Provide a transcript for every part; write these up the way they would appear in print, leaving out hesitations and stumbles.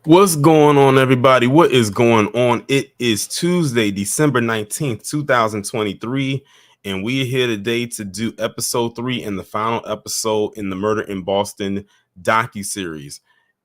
What's going on, everybody? What is going on? It is Tuesday, December 19th, 2023, and we're here today to do episode 3 and the final episode in the Murder in Boston docuseries.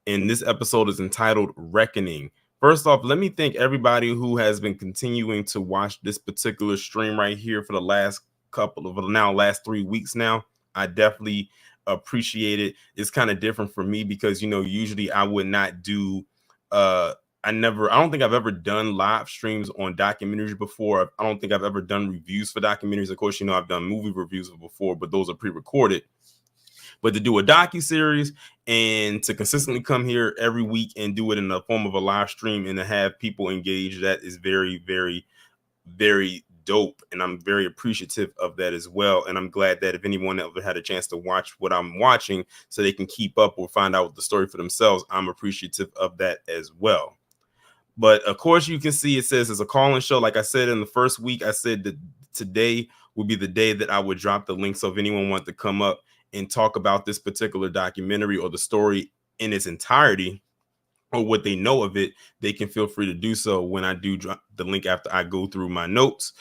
And this episode is entitled Reckoning. First off, let me thank everybody who has been continuing to watch this particular stream right here for the last last 3 weeks now. I definitely appreciate it. It's kind of different for me because usually I would not do I don't think I've ever done live streams on documentaries before. I don't think I've ever done reviews for documentaries. Of course, I've done movie reviews before, but those are pre-recorded. But to do a docu-series and to consistently come here every week and do it in the form of a live stream and to have people engaged, that is very, very, very dope, and I'm very appreciative of that as well. And I'm glad that if anyone ever had a chance to watch what I'm watching so they can keep up or find out the story for themselves, I'm appreciative of that as well. But of course, you can see it says it's a call-in show. Like I said in the first week, I said that today would be the day that I would drop the link. So if anyone wants to come up and talk about this particular documentary or the story in its entirety, or what they know of it, they can feel free to do so when I do drop the link after I go through my notes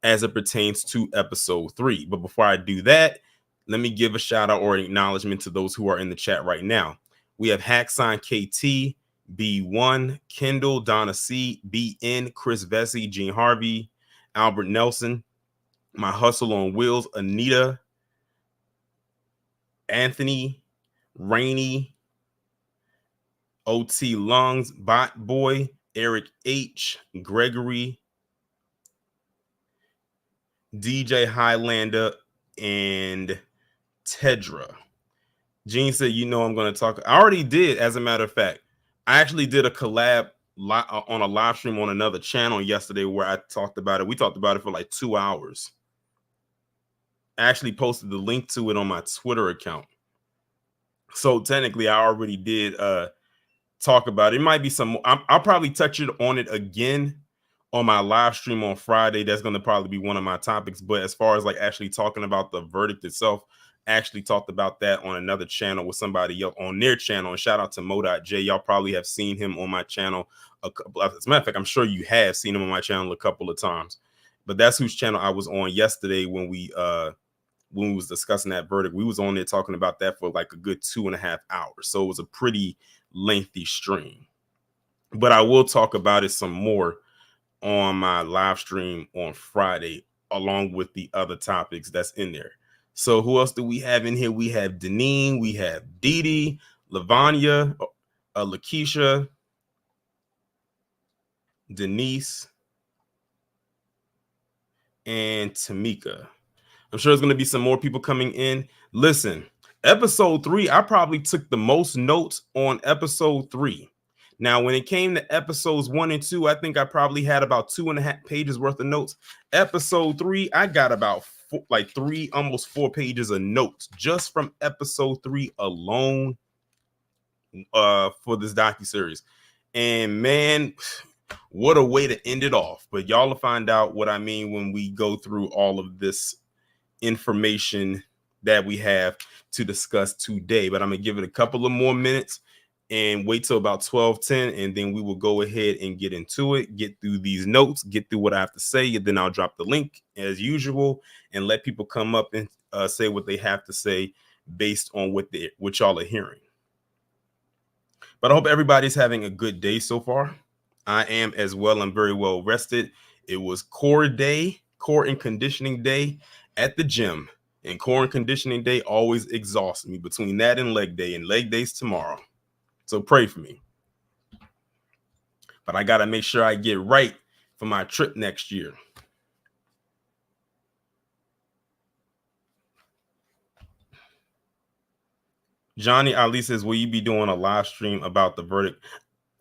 as it pertains to episode 3. But before I do that, let me give a shout out or an acknowledgement to those who are in the chat right now. We have Hacksign KT, B1, Kendall, Donna C, BN, Chris Vesey, Gene Harvey, Albert Nelson, My Hustle on Wheels, Anita, Anthony, Rainey, OT Lungs, Bot Boy, Eric H, Gregory, DJ Highlander, and Tedra. Gene said, I'm going to talk. I already did, as a matter of fact. I actually did a collab on a live stream on another channel yesterday where I talked about it. We talked about it for like 2 hours. I actually posted the link to it on my Twitter account. So technically, I already did talk about it. It might be some. I'll probably touch on it again on my live stream on Friday. That's going to probably be one of my topics. But as far as like actually talking about the verdict itself, I actually talked about that on another channel with somebody else on their channel. And shout out to Mo.J. Y'all probably have seen him on my channel. As a matter of fact, I'm sure you have seen him on my channel a couple of times. But that's whose channel I was on yesterday when we was discussing that verdict. We was on there talking about that for like a good 2.5 hours. So it was a pretty lengthy stream. But I will talk about it some more on my live stream on Friday, along with the other topics that's in there. So who else do we have in here? We have Deneen, we have Dee Dee, Lavanya, Lakeisha, Denise, and Tamika. I'm sure there's going to be some more people coming in. Listen, episode 3, I probably took the most notes on episode 3. Now, when it came to episodes 1 and 2, I think I probably had about 2.5 pages worth of notes. Episode 3, I got about 3, almost 4 pages of notes just from episode 3 alone for this docuseries. And man, what a way to end it off. But y'all will find out what I mean when we go through all of this information that we have to discuss today. But I'm going to give it a couple of more minutes and wait till about 12:10, and then we will go ahead and get into it, get through these notes, get through what I have to say, and then I'll drop the link as usual and let people come up and say what they have to say based on what y'all are hearing. But I hope everybody's having a good day so far. I am as well. I'm very well rested. It was core and conditioning day at the gym, and core and conditioning day always exhausts me between that and leg day's tomorrow. So pray for me. But I got to make sure I get right for my trip next year. Johnny Ali says, will you be doing a live stream about the verdict?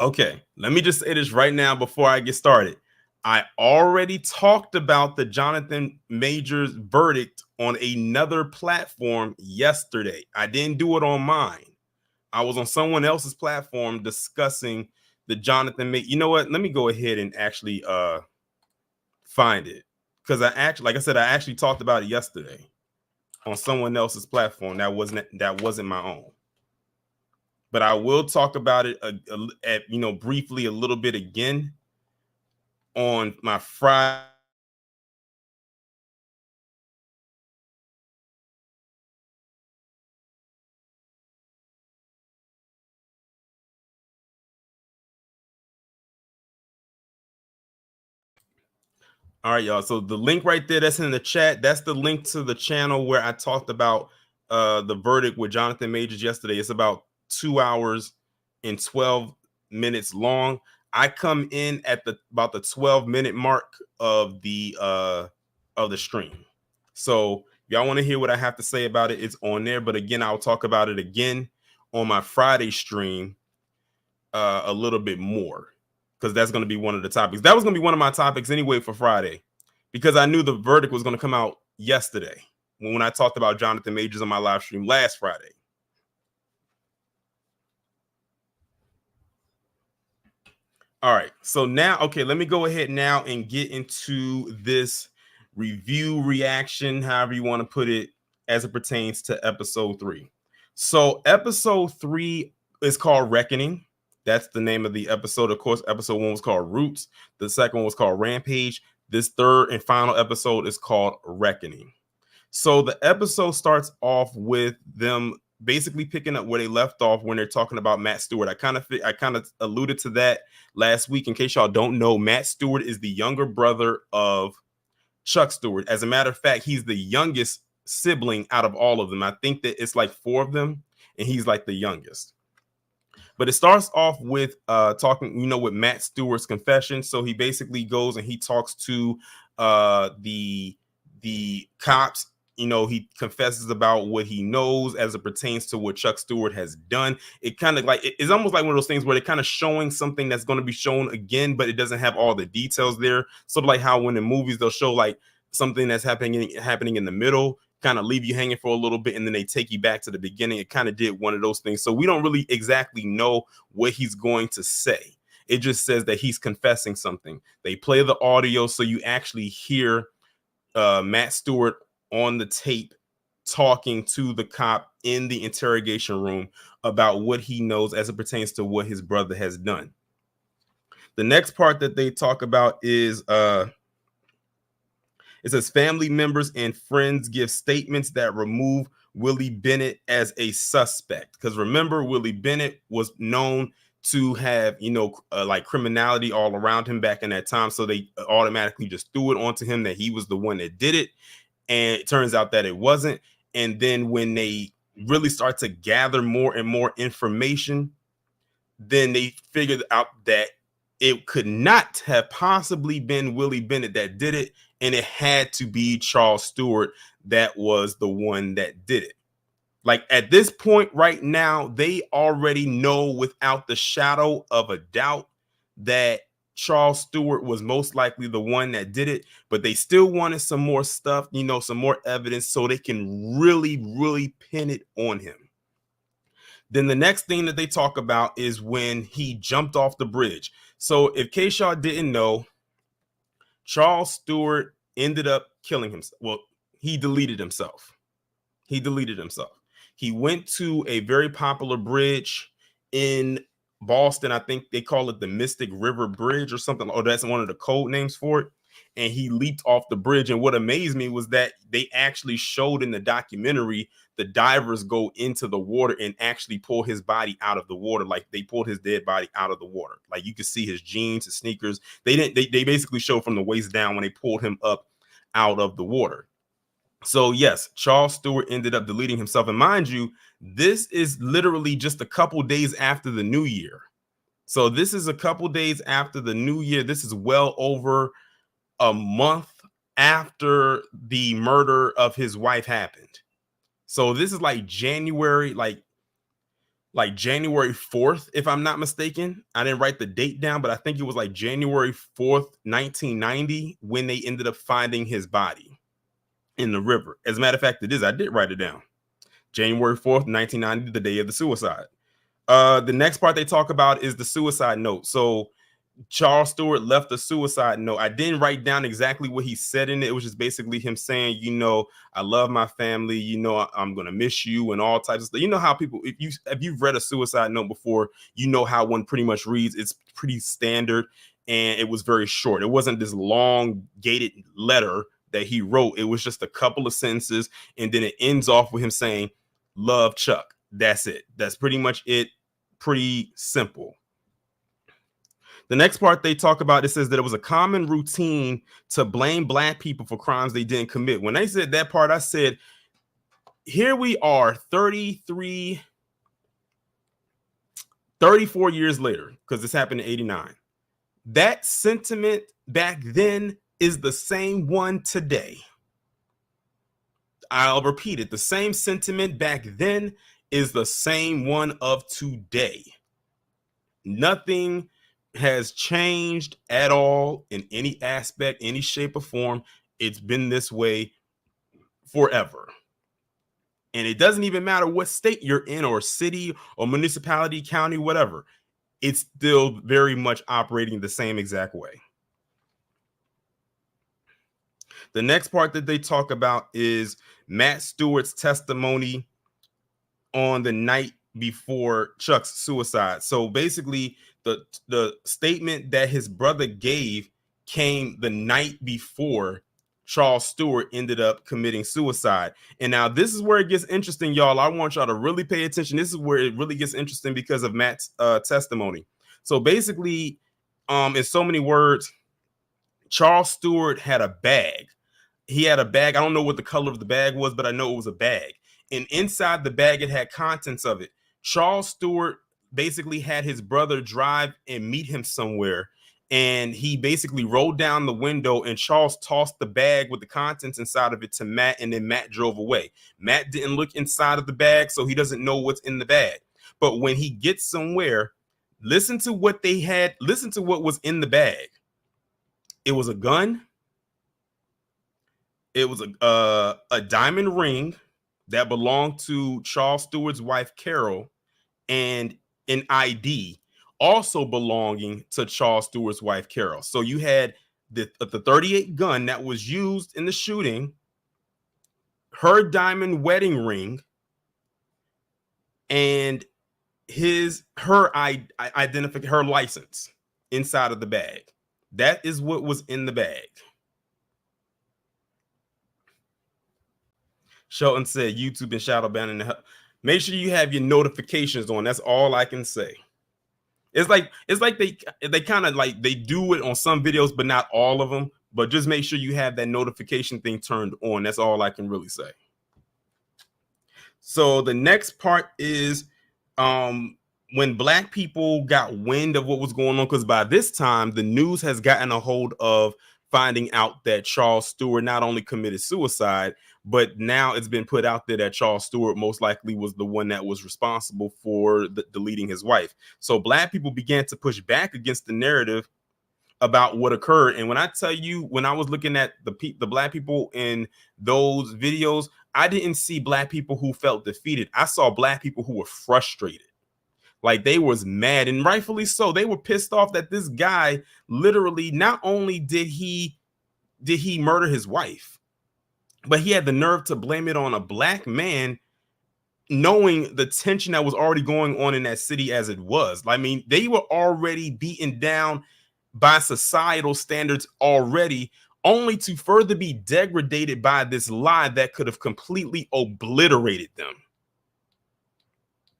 Okay, let me just say this right now before I get started. I already talked about the Jonathan Majors verdict on another platform yesterday. I didn't do it on mine. I was on someone else's platform discussing the Jonathan. You know what? Let me go ahead and actually find it, because I actually talked about it yesterday on someone else's platform. That wasn't my own. but I will talk about it briefly a little bit again on my Friday. All right, y'all. So the link right there that's in the chat, that's the link to the channel where I talked about the verdict with Jonathan Majors yesterday. It's about 2 hours and 12 minutes long. I come in at about the 12-minute mark of the stream. So if y'all want to hear what I have to say about it, it's on there. But again, I'll talk about it again on my Friday stream a little bit more, because that's going to be one of the topics. That was going to be one of my topics anyway for Friday, because I knew the verdict was going to come out yesterday when I talked about Jonathan Majors on my live stream last Friday. All right, so now, okay, let me go ahead now and get into this review, reaction, however you want to put it, as it pertains to episode 3. So episode 3 is called Reckoning. That's the name of the episode. Of course, episode 1 was called Roots. The second one was called Rampage. This third and final episode is called Reckoning. So the episode starts off with them basically picking up where they left off when they're talking about Matt Stewart. I kind of alluded to that last week. In case y'all don't know, Matt Stewart is the younger brother of Chuck Stewart. As a matter of fact, he's the youngest sibling out of all of them. I think that it's like 4 of them, and he's like the youngest. But it starts off with talking, with Matt Stewart's confession. So he basically goes and he talks to the cops. He confesses about what he knows as it pertains to what Chuck Stewart has done. It kind of like, it's almost like one of those things where they're kind of showing something that's going to be shown again, but it doesn't have all the details there. Sort of like how when in movies they'll show like something that's happening in the middle, kind of leave you hanging for a little bit, and then they take you back to the beginning. It kind of did one of those things. So we don't really exactly know what he's going to say. It just says that he's confessing something. They play the audio so you actually hear Matt Stewart on the tape talking to the cop in the interrogation room about what he knows as it pertains to what his brother has done. The next part that they talk about is it says family members and friends give statements that remove Willie Bennett as a suspect. Because remember, Willie Bennett was known to have, like criminality all around him back in that time. So they automatically just threw it onto him that he was the one that did it. And it turns out that it wasn't. And then when they really start to gather more and more information, then they figured out that it could not have possibly been Willie Bennett that did it. And it had to be Charles Stewart that was the one that did it. Like at this point right now, they already know without the shadow of a doubt that Charles Stewart was most likely the one that did it, but they still wanted some more stuff, some more evidence so they can really, really pin it on him. Then the next thing that they talk about is when he jumped off the bridge. So in case y'all didn't know, Charles Stewart ended up killing himself. Well, he deleted himself. He went to a very popular bridge in Boston. I think they call it the Mystic River Bridge or something. Or that's one of the code names for it. And he leaped off the bridge. And what amazed me was that they actually showed in the documentary the divers go into the water and actually pull his body out of the water. Like they pulled his dead body out of the water. Like you could see his jeans, his sneakers. They basically showed from the waist down when they pulled him up out of the water. So yes, Charles Stewart ended up deleting himself. And mind you, this is literally just a couple days after the new year. So this is a couple days after the new year. This is well over a month after the murder of his wife happened. So this is like January, like January 4th, if I'm not mistaken. I didn't write the date down, but I think it was like January 4th, 1990, when they ended up finding his body in the river. As a matter of fact, it is. I did write it down. January 4th, 1990, the day of the suicide. The next part they talk about is the suicide note. So Charles Stewart left a suicide note. I didn't write down exactly what he said in it. It was just basically him saying, I love my family. I'm gonna miss you and all types of stuff. You know how people, if you've read a suicide note before, you know how one pretty much reads. It's pretty standard, and it was very short. It wasn't this long gated letter that he wrote. It was just a couple of sentences, and then it ends off with him saying, "Love, Chuck." That's it. That's pretty much it. Pretty simple. The next part they talk about, it says that it was a common routine to blame black people for crimes they didn't commit. When they said that part, I said, here we are 34 years later, because this happened in 89. That sentiment back then is the same one today. I'll repeat it. The same sentiment back then is the same one of today. Nothing has changed at all in any aspect, any shape or form. It's been this way forever. And it doesn't even matter what state you're in, or city or municipality, county, whatever. It's still very much operating the same exact way. The next part that they talk about is Matt Stewart's testimony on the night before Chuck's suicide. So basically, the statement that his brother gave came the night before Charles Stewart ended up committing suicide. And now this is where it gets interesting, y'all. I want y'all to really pay attention. This is where it really gets interesting because of Matt's testimony. So basically, in so many words, Charles Stewart had a bag. He had a bag. I don't know what the color of the bag was, but I know it was a bag. And inside the bag, it had contents of it. Charles Stewart basically had his brother drive and meet him somewhere. And he basically rolled down the window, and Charles tossed the bag with the contents inside of it to Matt, and then Matt drove away. Matt didn't look inside of the bag, so he doesn't know what's in the bag. But when he gets somewhere, listen to what they had. Listen to what was in the bag. It was a gun. It was a diamond ring that belonged to Charles Stewart's wife, Carol, and an ID also belonging to Charles Stewart's wife, Carol. So you had the 38 gun that was used in the shooting, her diamond wedding ring, and her license inside of the bag. That is what was in the bag. Shelton said YouTube and shadow banning. Make sure you have your notifications on. That's all I can say. It's like they kind of like they do it on some videos, but not all of them. But just make sure you have that notification thing turned on. That's all I can really say. So the next part is when black people got wind of what was going on, because by this time the news has gotten a hold of finding out that Charles Stewart not only committed suicide, but now it's been put out there that Charles Stewart most likely was the one that was responsible for deleting his wife. So black people began to push back against the narrative about what occurred. And when I tell you, when I was looking at the black people in those videos, I didn't see black people who felt defeated. I saw black people who were frustrated. Like they was mad, and rightfully so. They were pissed off that this guy literally, not only did he murder his wife, but he had the nerve to blame it on a black man, knowing the tension that was already going on in that city as it was. I mean, they were already beaten down by societal standards already, only to further be degraded by this lie that could have completely obliterated them.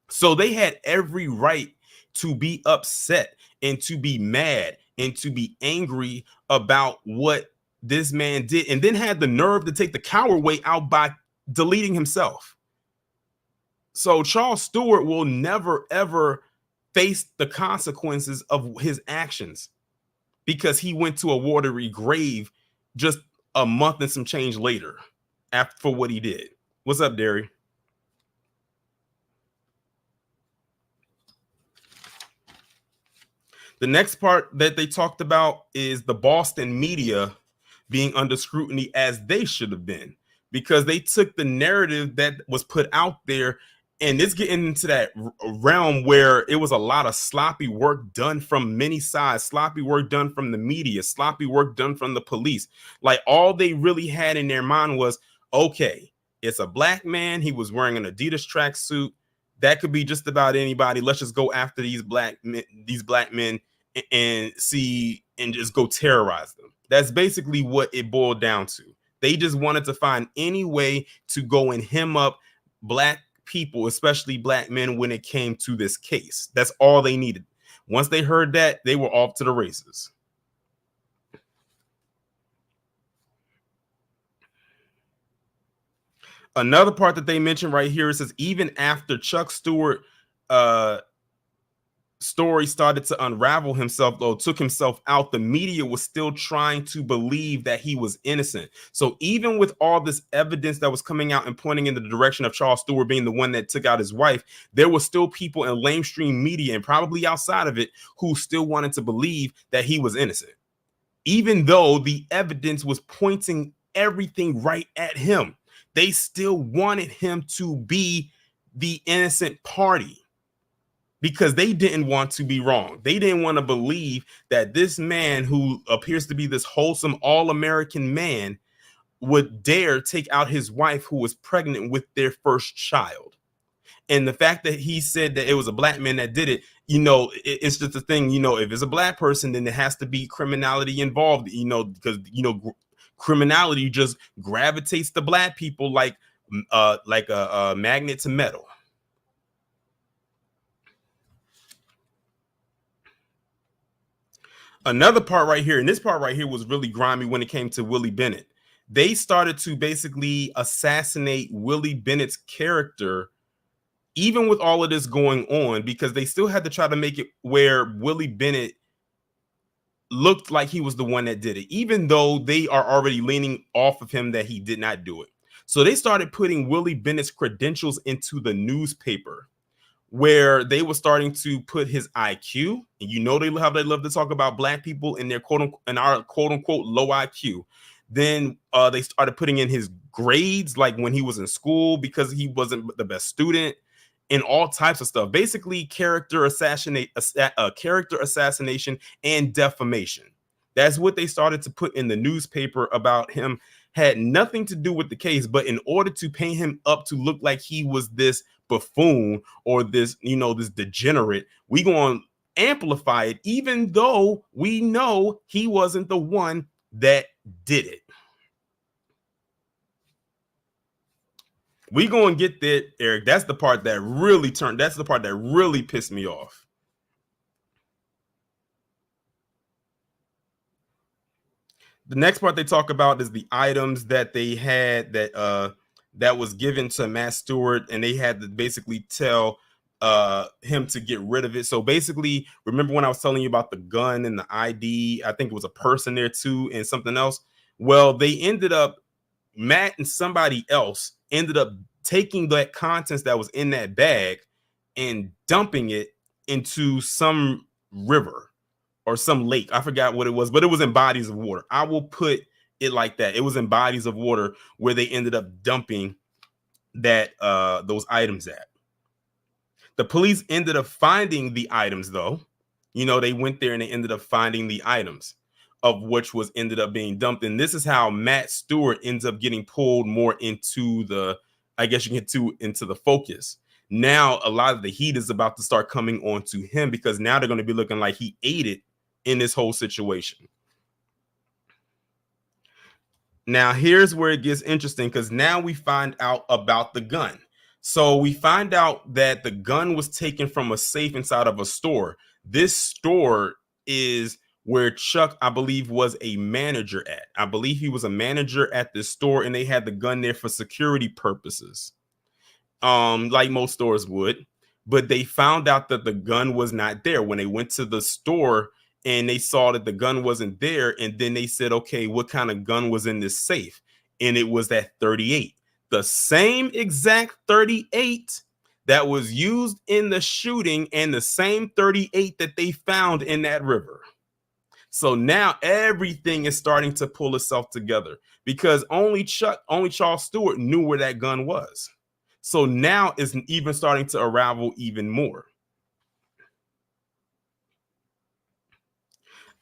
So they had every right to be upset and to be mad and to be angry about what this man did, and then had the nerve to take the coward way out by deleting himself. So Charles Stewart will never, ever face the consequences of his actions because he went to a watery grave just a month and some change later for what he did. What's up, Derry? The next part that they talked about is the Boston media being under scrutiny, as they should have been, because they took the narrative that was put out there And it's getting into that realm where it was a lot of sloppy work done from many sides, sloppy work done from the media, sloppy work done from the police. Like all they really had in their mind was, okay, it's a black man. He was wearing an Adidas tracksuit. That could be just about anybody. Let's just go after these black men and see and just go terrorize them. That's basically what it boiled down to. They just wanted to find any way to go and hem up black people, especially black men, when it came to this case. That's all they needed. Once they heard that, they were off to the races. Another part that they mentioned right here, it says even after Chuck Stewart story started to unravel himself, though, took himself out, the media was still trying to believe that he was innocent. So even with all this evidence that was coming out and pointing in the direction of Charles Stewart being the one that took out his wife, there were still people in lamestream media and probably outside of it who still wanted to believe that he was innocent, even though the evidence was pointing everything right at him. They still wanted him to be the innocent party, because they didn't want to be wrong. They didn't want to believe that this man, who appears to be this wholesome, all-American man, would dare take out his wife who was pregnant with their first child. And the fact that he said that it was a black man that did it, it's just a thing, if it's a black person, then there has to be criminality involved, because, criminality just gravitates to black people like a magnet to metal. Another part right here, and this part right here was really grimy when it came to Willie Bennett. They started to basically assassinate Willie Bennett's character, even with all of this going on, because they still had to try to make it where Willie Bennett looked like he was the one that did it, even though they are already leaning off of him that he did not do it. So they started putting Willie Bennett's credentials into the newspaper, where they were starting to put his IQ, and how they love to talk about black people in their our quote unquote low IQ. Then they started putting in his grades, like when he was in school, because he wasn't the best student, and all types of stuff. Basically, character assassination and defamation. That's what they started to put in the newspaper about him. Had nothing to do with the case, but in order to paint him up to look like he was this buffoon or this, this degenerate, we going to amplify it, even though we know he wasn't the one that did it. We going to get there, Eric. That's the part that really pissed me off. The next part they talk about is the items that they had that was given to Matt Stewart, and they had to basically tell him to get rid of it. So basically, remember when I was telling you about the gun and the ID? I think it was a person there too, and something else. Well, they ended up, Matt and somebody else ended up taking that contents that was in that bag and dumping it into some river or some lake. I forgot what it was, but it was in bodies of water. I will put it like that. It was in bodies of water where they ended up dumping that those items at. The police ended up finding the items, though. They went there and they ended up finding the items, of which was ended up being dumped. And this is how Matt Stewart ends up getting pulled more into the, I guess you can get into the focus. Now a lot of the heat is about to start coming onto him, because now they're going to be looking like he aided in this whole situation. Now here's where it gets interesting, because now we find out about the gun. So we find out that the gun was taken from a safe inside of a store. This store is where Chuck, I believe, was a manager at. I believe he was a manager at this store, and they had the gun there for security purposes, like most stores would. But they found out that the gun was not there when they went to the store, and they saw that the gun wasn't there. And then they said, okay, what kind of gun was in this safe? And it was that 38, the same exact 38 that was used in the shooting, and the same 38 that they found in that river. So now everything is starting to pull itself together, because only Charles Stewart knew where that gun was. So now it's even starting to unravel even more.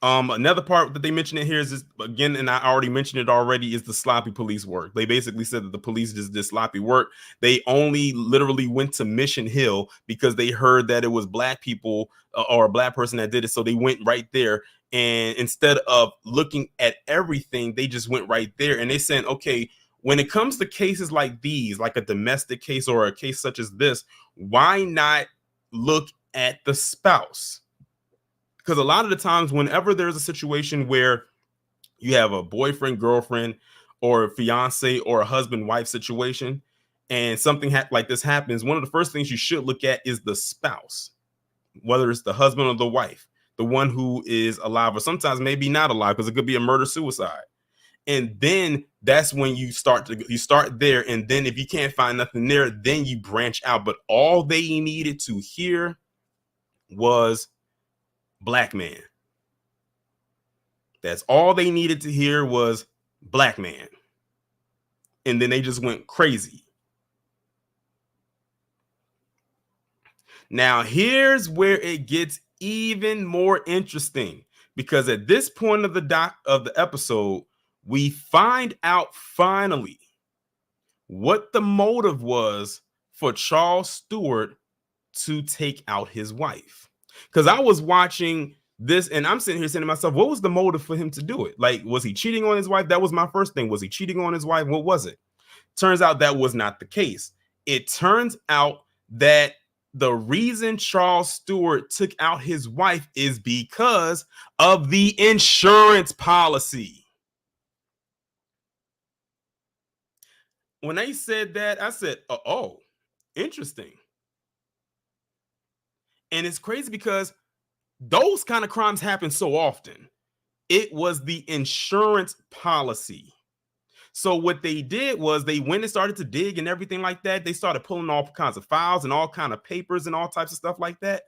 Another part that they mentioned in here is this, again, and I already mentioned it already, is the sloppy police work. They basically said that the police just did sloppy work. They only literally went to Mission Hill because they heard that it was black people or a black person that did it. So they went right there. And instead of looking at everything, they just went right there. And they said, okay, when it comes to cases like these, like a domestic case or a case such as this, why not look at the spouse? Because a lot of the times, whenever there's a situation where you have a boyfriend, girlfriend, or a fiance or a husband wife situation, and something like this happens, one of the first things you should look at is the spouse, whether it's the husband or the wife, the one who is alive, or sometimes maybe not alive, because it could be a murder suicide. And then that's when you start there, and then if you can't find nothing there, then you branch out. But all they needed to hear was black man. That's all they needed to hear was black man. And then they just went crazy. Now, here's where it gets even more interesting, because at this point of the episode, we find out finally what the motive was for Charles Stewart to take out his wife. Because I was watching this and I'm sitting here saying to myself, what was the motive for him to do it? Like, was he cheating on his wife? That was my first thing. Was he cheating on his wife? What was it? Turns out that was not the case. It turns out that the reason Charles Stewart took out his wife is because of the insurance policy. When they said that, I said, oh, interesting. And it's crazy because those kind of crimes happen so often. It was the insurance policy. So what they did was they went and started to dig and everything like that. They started pulling all kinds of files and all kind of papers and all types of stuff like that.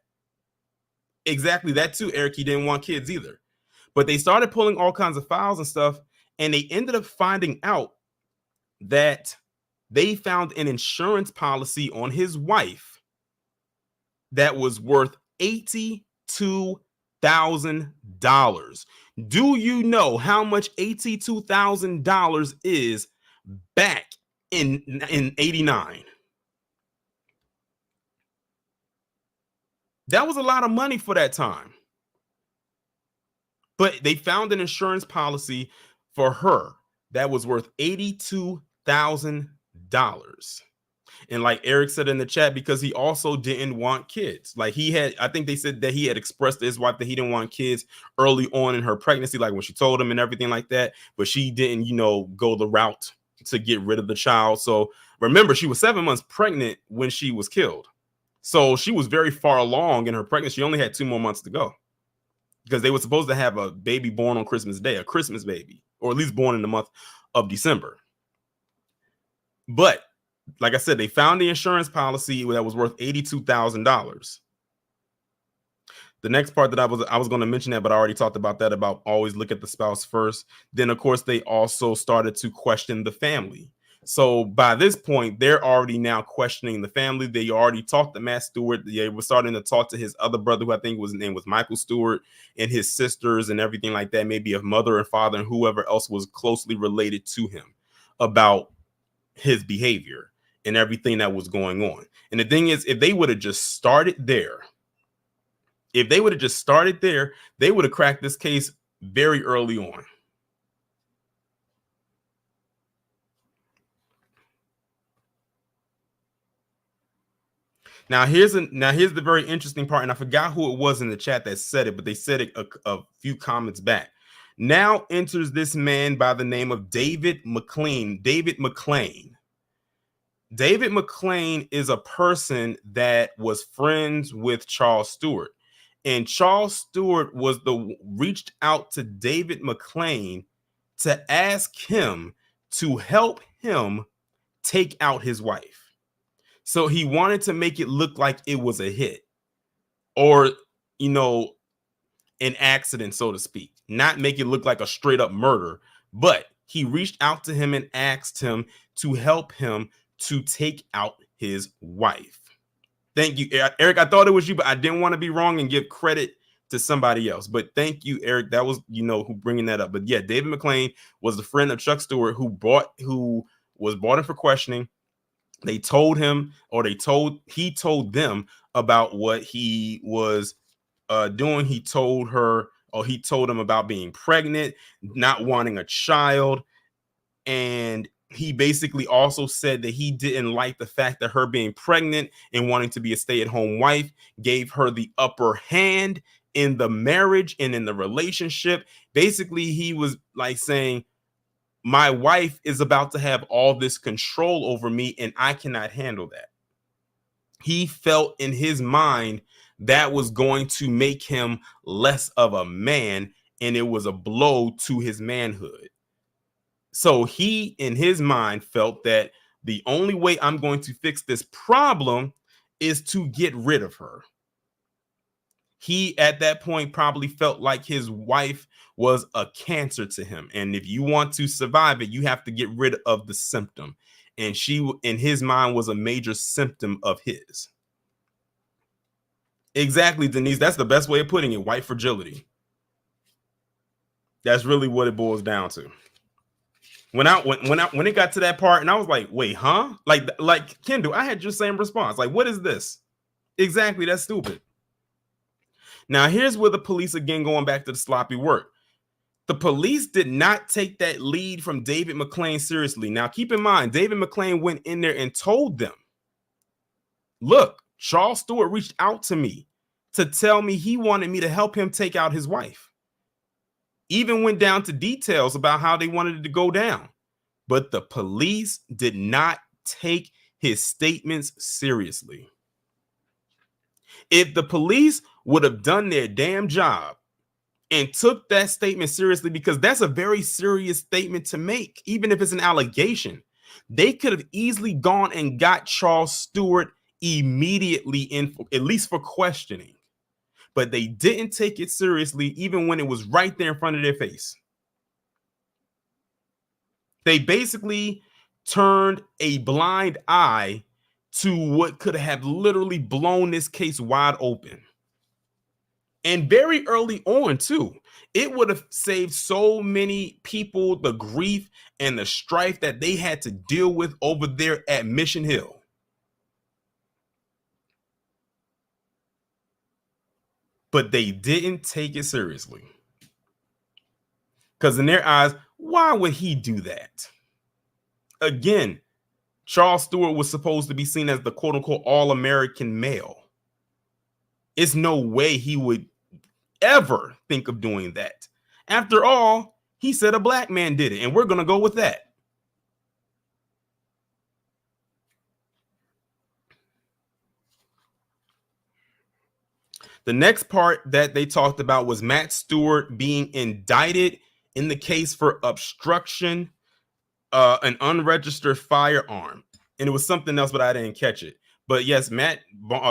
Exactly that too, Eric. He didn't want kids either. But they started pulling all kinds of files and stuff, and they ended up finding out that they found an insurance policy on his wife that was worth $82,000. Do you know how much $82,000 is back in 89? That was a lot of money for that time. But they found an insurance policy for her that was worth $82,000. And like Eric said in the chat, because he also didn't want kids. Like I think they said that he had expressed to his wife that he didn't want kids early on in her pregnancy, like when she told him and everything like that. But she didn't, go the route to get rid of the child. So remember, she was 7 months pregnant when she was killed. So she was very far along in her pregnancy. She only had 2 more months to go, because they were supposed to have a baby born on Christmas Day, a Christmas baby, or at least born in the month of December. But like I said, they found the insurance policy that was worth $82,000. The next part that I was going to mention that, but I already talked about that, about always look at the spouse first. Then, of course, they also started to question the family. So by this point, they're already now questioning the family. They already talked to Matt Stewart. They were starting to talk to his other brother, who I think his name was Michael Stewart, and his sisters and everything like that, maybe a mother and father and whoever else was closely related to him, about his behavior and everything that was going on. And the thing is, if they would have just started there, they would have cracked this case very early on. Now here's the very interesting part, and I forgot who it was in the chat that said it, but they said it a few comments back. Now enters this man by the name of David McLean. David McLean is a person that was friends with Charles Stewart, and Charles Stewart reached out to David McLean to ask him to help him take out his wife. So he wanted to make it look like it was a hit, or, an accident, so to speak, not make it look like a straight up murder. But he reached out to him and asked him to help him to take out his wife. Thank you, Eric. I thought it was you, but I didn't want to be wrong and give credit to somebody else. But thank you, Eric. That was, who bringing that up. But yeah, David McLean was the friend of Chuck Stewart who was brought in for questioning. They told him, or he told them about what he was doing. He told him about being pregnant, not wanting a child. And he basically also said that he didn't like the fact that her being pregnant and wanting to be a stay-at-home wife gave her the upper hand in the marriage and in the relationship. Basically, he was like saying, my wife is about to have all this control over me and I cannot handle that. He felt in his mind that was going to make him less of a man, and it was a blow to his manhood. So he, in his mind, felt that the only way I'm going to fix this problem is to get rid of her. He, at that point, probably felt like his wife was a cancer to him. And if you want to survive it, you have to get rid of the symptom. And she, in his mind, was a major symptom of his. Exactly, Denise. That's the best way of putting it. White fragility. That's really what it boils down to. When it got to that part, and I was like, wait, huh? Like Kendall, I had your same response. Like, what is this? Exactly, that's stupid. Now, here's where the police, again, going back to the sloppy work. The police did not take that lead from David McLean seriously. Now, keep in mind, David McLean went in there and told them, look, Charles Stewart reached out to me to tell me he wanted me to help him take out his wife. Even went down to details about how they wanted it to go down. But the police did not take his statements seriously. If the police would have done their damn job and took that statement seriously, because that's a very serious statement to make, even if it's an allegation, they could have easily gone and got Charles Stewart immediately in, at least for questioning. But they didn't take it seriously, even when it was right there in front of their face. They basically turned a blind eye to what could have literally blown this case wide open. And very early on, too, it would have saved so many people the grief and the strife that they had to deal with over there at Mission Hill. But they didn't take it seriously. Because in their eyes, why would he do that? Again, Charles Stewart was supposed to be seen as the quote-unquote all-American male. It's no way he would ever think of doing that. After all, he said a black man did it, and we're going to go with that. The next part that they talked about was Matt Stewart being indicted in the case for obstruction, an unregistered firearm. And it was something else, but I didn't catch it. But yes, Matt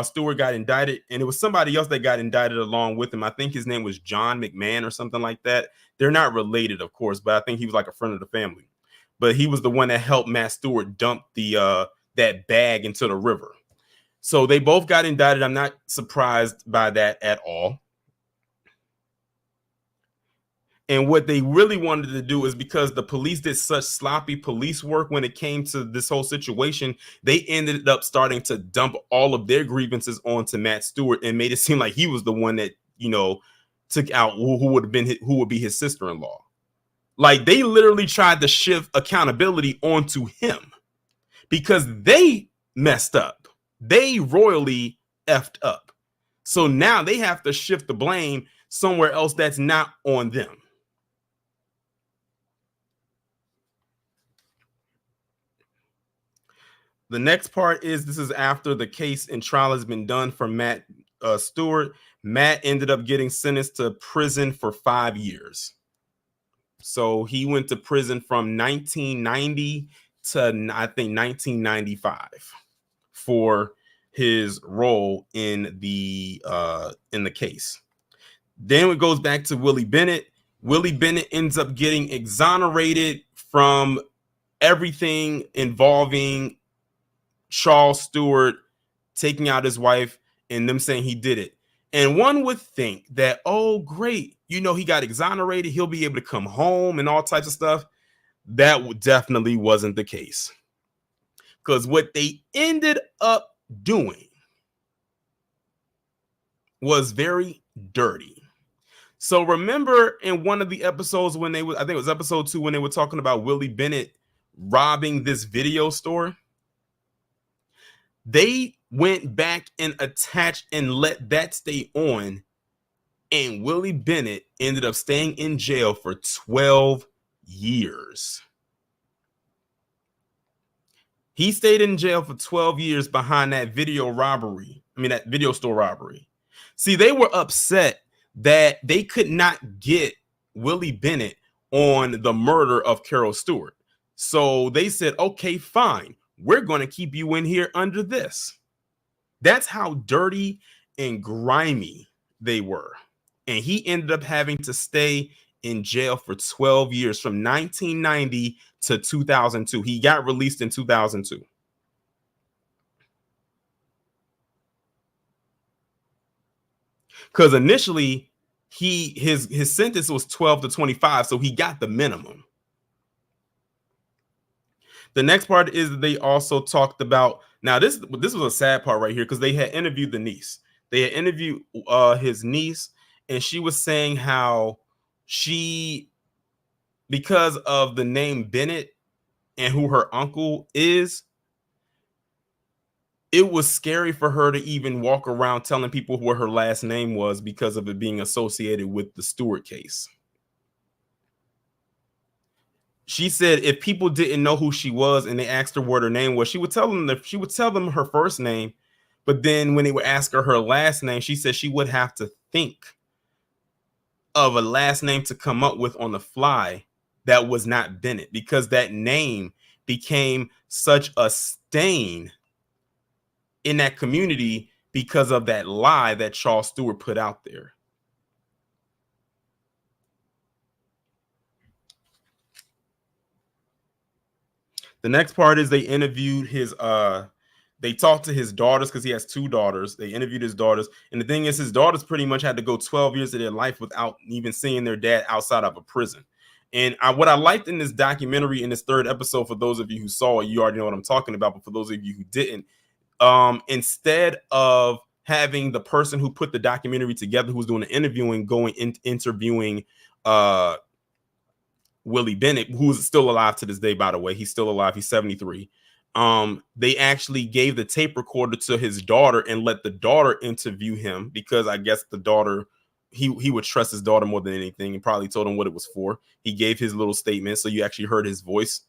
Stewart got indicted, and it was somebody else that got indicted along with him. I think his name was John McMahon or something like that. They're not related, of course, but I think he was like a friend of the family. But he was the one that helped Matt Stewart dump the that bag into the river. So they both got indicted. I'm not surprised by that at all. And what they really wanted to do is, because the police did such sloppy police work when it came to this whole situation, they ended up starting to dump all of their grievances onto Matt Stewart and made it seem like he was the one that, took out who would be his sister-in-law. Like, they literally tried to shift accountability onto him because they messed up. They royally effed up. So now they have to shift the blame somewhere else that's not on them. The next part is, this is after the case and trial has been done for Matt Stewart. Matt ended up getting sentenced to prison for 5 years. So he went to prison from 1990 to, I think, 1995 for his role in the case. Then it goes back to Willie Bennett. Willie Bennett ends up getting exonerated from everything involving Charles Stewart taking out his wife and them saying he did it. And one would think that, oh, great, he got exonerated, he'll be able to come home and all types of stuff. That definitely wasn't the case. Because what they ended up doing was very dirty. So remember in one of the episodes when I think it was episode 2, when they were talking about Willie Bennett robbing this video store, they went back and attached and let that stay on, and Willie Bennett ended up staying in jail for 12 years. He stayed in jail for 12 years behind that video store robbery. See, they were upset that they could not get Willie Bennett on the murder of Carol Stewart. So they said, okay, fine, we're going to keep you in here under this. That's how dirty and grimy they were. And he ended up having to stay in jail for 12 years from 1990 to 2002. He got released in 2002. Because initially his sentence was 12 to 25, so he got the minimum. The next part is that they also talked about, now this was a sad part right here, because they had interviewed the niece. They had interviewed his niece, and she was saying how she, because of the name Bennett and who her uncle is, it was scary for her to even walk around telling people what her last name was because of it being associated with the Stewart case. She said if people didn't know who she was and they asked her what her name was, she would tell them her first name, but then when they would ask her last name, she said she would have to think of a last name to come up with on the fly that was not Bennett, because that name became such a stain in that community because of that lie that Charles Stewart put out there. The next part is they interviewed they talked to his daughters, because he has 2 daughters. They interviewed his daughters. And the thing is, his daughters pretty much had to go 12 years of their life without even seeing their dad outside of a prison. And what I liked in this documentary, in this 3rd episode, for those of you who saw it, you already know what I'm talking about. But for those of you who didn't, instead of having the person who put the documentary together, who's doing the interviewing, interviewing Willie Bennett, who's still alive to this day, by the way, he's still alive, he's 73. They actually gave the tape recorder to his daughter and let the daughter interview him, because I guess the daughter, he would trust his daughter more than anything, and probably told him what it was for. He gave his little statement, so you actually heard his voice.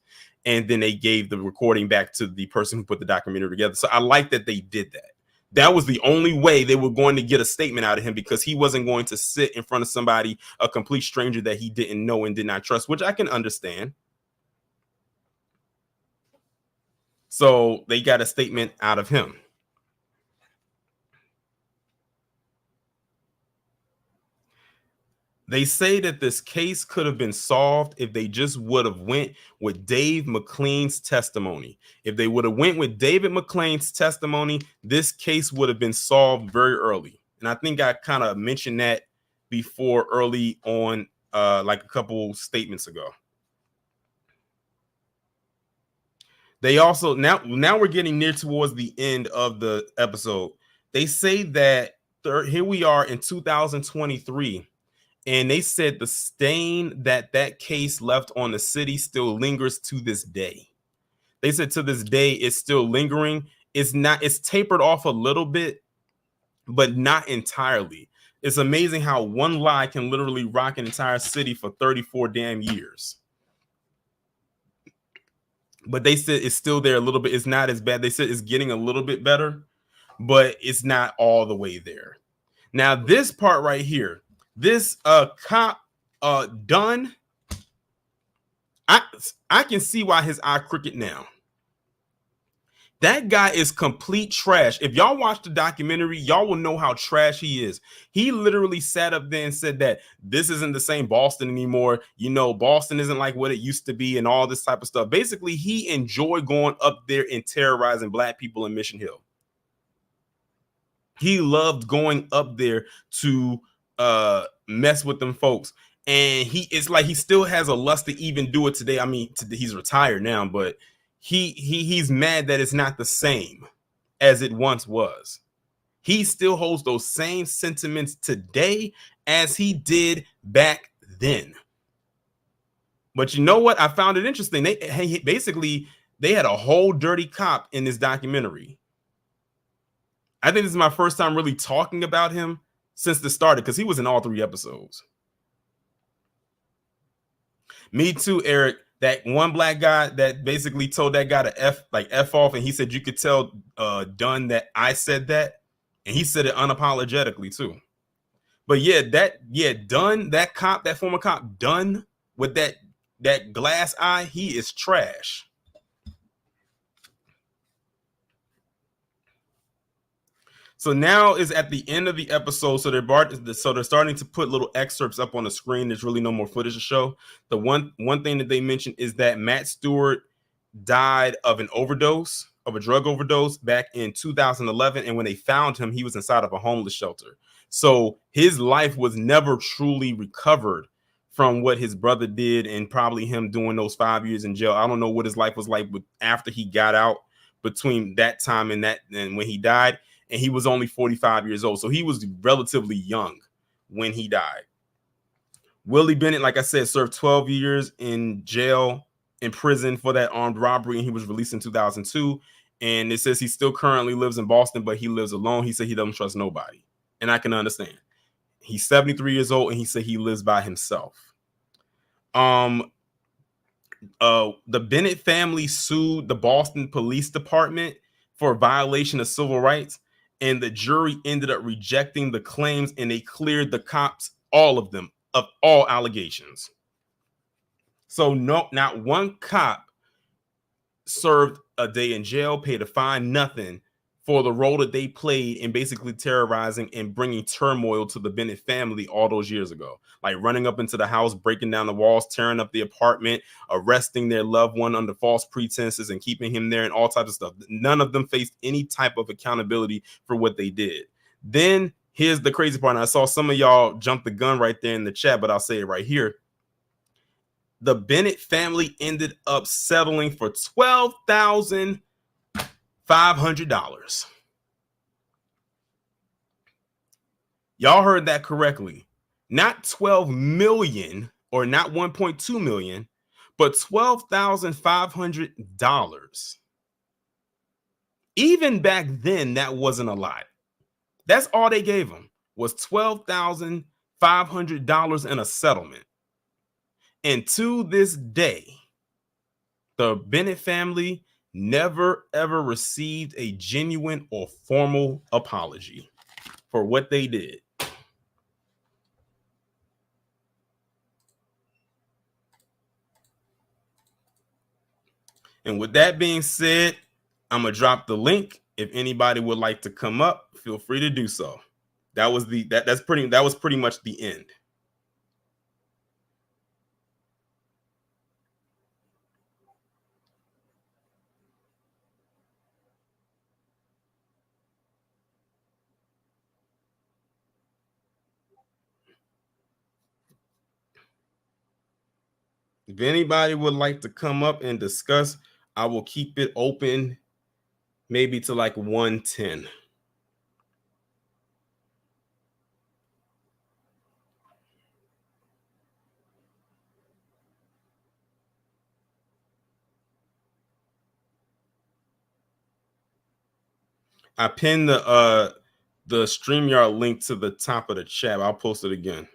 And then they gave the recording back to the person who put the documentary together. So I like that they did that. That was the only way they were going to get a statement out of him, because he wasn't going to sit in front of somebody, a complete stranger that he didn't know and did not trust, which I can understand. So they got a statement out of him. They say that this case could have been solved if they just would have went with Dave McLean's testimony. If they would have went with David McLean's testimony, this case would have been solved very early. And I think I kind of mentioned that before, early on, like a couple statements ago. They also, now we're getting near towards the end of the episode. They say that here we are in 2023. And they said the stain that case left on the city still lingers to this day. They said to this day, it's still lingering. It's tapered off a little bit, but not entirely. It's amazing how one lie can literally rock an entire city for 34 damn years. But they said it's still there a little bit. It's not as bad. They said it's getting a little bit better, but it's not all the way there. Now, this part right here, this cop Dunn, I can see why his eye crooked now. That guy is complete trash. If y'all watch the documentary, y'all will know how trash he is. He literally sat up there and said that this isn't the same Boston anymore. You know, Boston isn't like what it used to be and all this type of stuff. Basically, he enjoyed going up there and terrorizing black people in Mission Hill. He loved going up there to mess with them folks. And it's like he still has a lust to even do it today. I mean, he's retired now, but he's mad that it's not the same as it once was. He still holds those same sentiments today as he did back then. But you know what? I found it interesting. They had a whole dirty cop in this documentary. I think this is my first time really talking about him since the start, because he was in all 3 episodes. Me too, Eric. That one black guy that basically told that guy to F off, and he said you could tell Dunn that I said that, and he said it unapologetically too. But Dunn, that cop, that former cop, Dunn with that glass eye, he is trash. So now is at the end of the episode. So they're starting to put little excerpts up on the screen. There's really no more footage to show. The one thing that they mentioned is that Matt Stewart died of a drug overdose back in 2011. And when they found him, he was inside of a homeless shelter. So his life was never truly recovered from what his brother did, and probably him doing those 5 years in jail. I don't know what his life was like after he got out between that time and when he died. And he was only 45 years old. So he was relatively young when he died. Willie Bennett, like I said, served 12 years in prison for that armed robbery, and he was released in 2002. And it says he still currently lives in Boston, but he lives alone. He said he doesn't trust nobody. And I can understand. He's 73 years old, and he said he lives by himself. The Bennett family sued the Boston Police Department for violation of civil rights. And the jury ended up rejecting the claims, and they cleared the cops, all of them, of all allegations. So not one cop served a day in jail, paid a fine, nothing, for the role that they played in basically terrorizing and bringing turmoil to the Bennett family all those years ago. Like running up into the house, breaking down the walls, tearing up the apartment, arresting their loved one under false pretenses and keeping him there and all types of stuff. None of them faced any type of accountability for what they did. Then here's the crazy part. And I saw some of y'all jump the gun right there in the chat, but I'll say it right here. The Bennett family ended up settling for $12,500. Y'all heard that correctly. Not 12 million or not 1.2 million, but $12,500. Even back then, that wasn't a lot. That's all they gave him, was $12,500 in a settlement. And to this day, the Bennett family never ever received a genuine or formal apology for what they did. And with that being said, I'm gonna drop the link. If anybody would like to come up, feel free to do so. That was pretty much the end. If anybody would like to come up and discuss, I will keep it open maybe to like 110. I pinned the StreamYard link to the top of the chat. I'll post it again.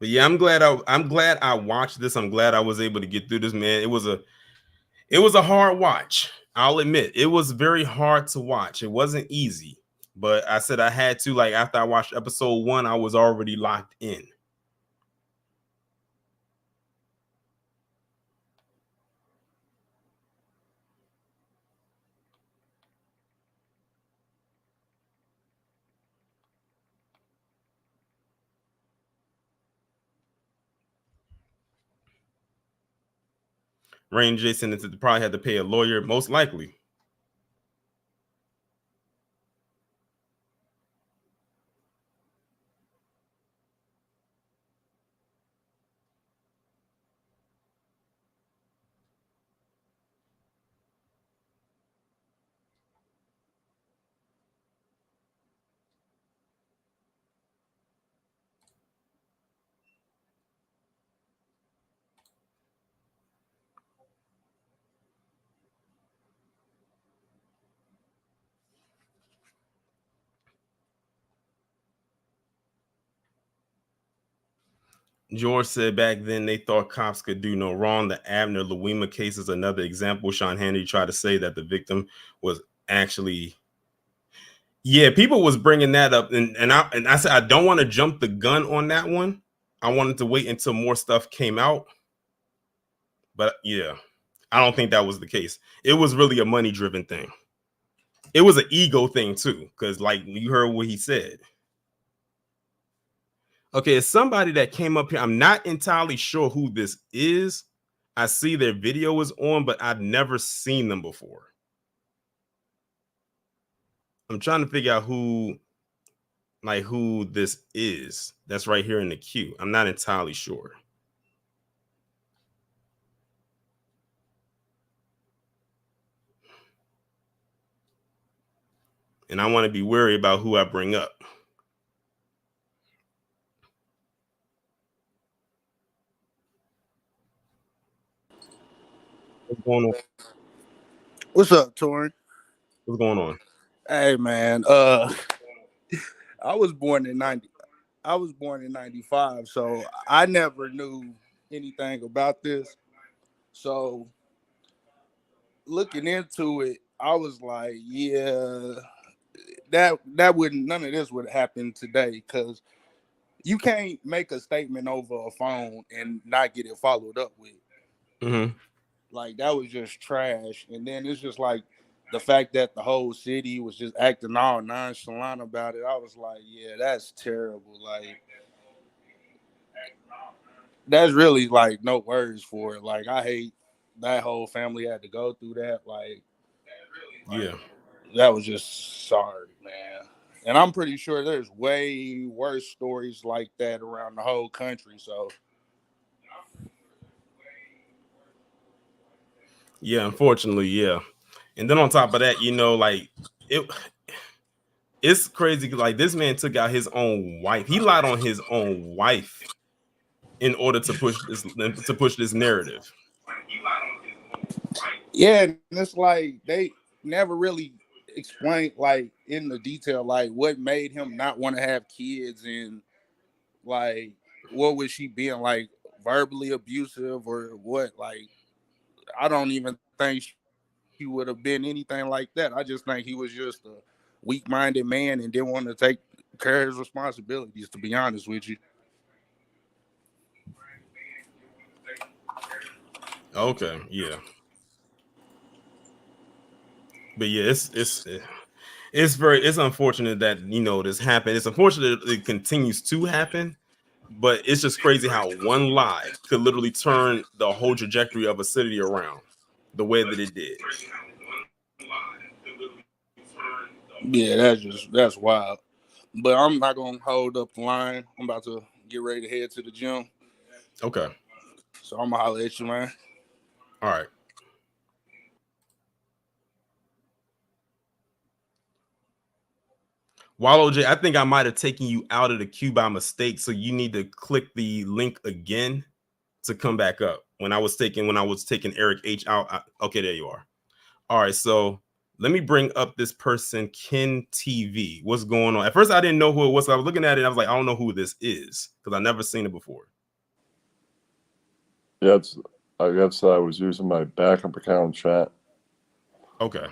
But yeah, I'm glad I watched this. I'm glad I was able to get through this, man. It was a hard watch. I'll admit it was very hard to watch. It wasn't easy, but I said I had to. Like after I watched episode 1, I was already locked in. Rain Jason probably had to pay a lawyer, most likely. George said back then they thought cops could do no wrong. The Abner Louima case is another example. Sean Hannity tried to say that the victim was actually, yeah, people was bringing that up, and I said I don't want to jump the gun on that one. I wanted to wait until more stuff came out, but yeah, I don't think that was the case. It was really a money driven thing. It was an ego thing too, because like you heard what he said. Okay, it's somebody that came up here. I'm not entirely sure who this is. I see their video is on, but I've never seen them before. I'm trying to figure out who this is. That's right here in the queue. I'm not entirely sure. And I want to be wary about who I bring up. What's going on? What's up, Torrin? What's going on? Hey man, I was born in 90. I was born in 95, so I never knew anything about this. So looking into it, I was like, yeah, that wouldn't none of this would happen today because you can't make a statement over a phone and not get it followed up with. Mm-hmm. Like that was just trash. And then it's just like the fact that the whole city was just acting all nonchalant about it. I was like, yeah, that's terrible. Like that's really like no words for it. Like I hate that whole family had to go through that. Like Yeah. that was just sorry, man. And I'm pretty sure there's way worse stories like that around the whole country. So Yeah, unfortunately, yeah. And then on top of that, like it's crazy. Like this man took out his own wife. He lied on his own wife in order to push this narrative. yeah, and it's like they never really explained like in the detail like what made him not want to have kids and like what was she being like verbally abusive or what like I don't even think he would have been anything like that. I just think he was just a weak-minded man and didn't want to take care of his responsibilities, to be honest with you. Okay, yeah. But yeah, it's unfortunate that this happened. It's unfortunate that it continues to happen, but it's just crazy how one lie could literally turn the whole trajectory of a city around the way that it did. Yeah, that's wild. But I'm not gonna hold up the line. I'm about to get ready to head to the gym. Okay. So I'm gonna holler at you, man. All right. Wallow J, I think I might have taken you out of the queue by mistake, so you need to click the link again to come back up. When I was taking Eric H out, okay, there you are. All right, so let me bring up this person, Ken TV. What's going on? At first, I didn't know who it was. So I was looking at it, and I was like, I don't know who this is because I never seen it before. Yeah, I guess I was using my backup account chat. Okay.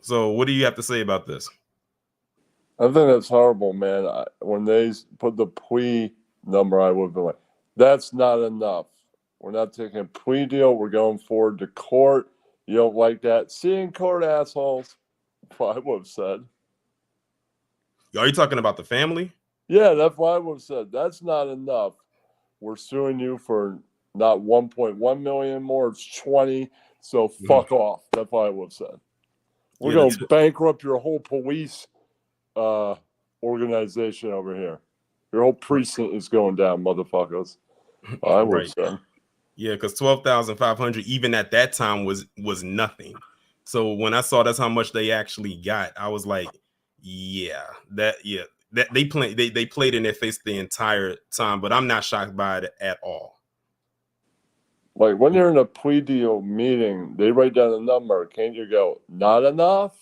So what do you have to say about this? I think that's horrible, man. When they put the plea number, I would have been like, that's not enough. We're not taking a plea deal. We're going forward to court. You don't like that? See you in court, assholes. What I would have said. Are you talking about the family? Yeah, that's what I would have said. That's not enough. We're suing you for not 1.1 million more. It's 20. So fuck off. That's what I would have said. We're going to bankrupt your whole police organization over here. Your whole precinct is going down, motherfuckers. I would say. Yeah, because 12,500 even at that time was nothing. So when I saw that's how much they actually got, I was like, that they played in their face the entire time. But I'm not shocked by it at all. Like when you're in a plea deal meeting, they write down a number. Can't you go, not enough?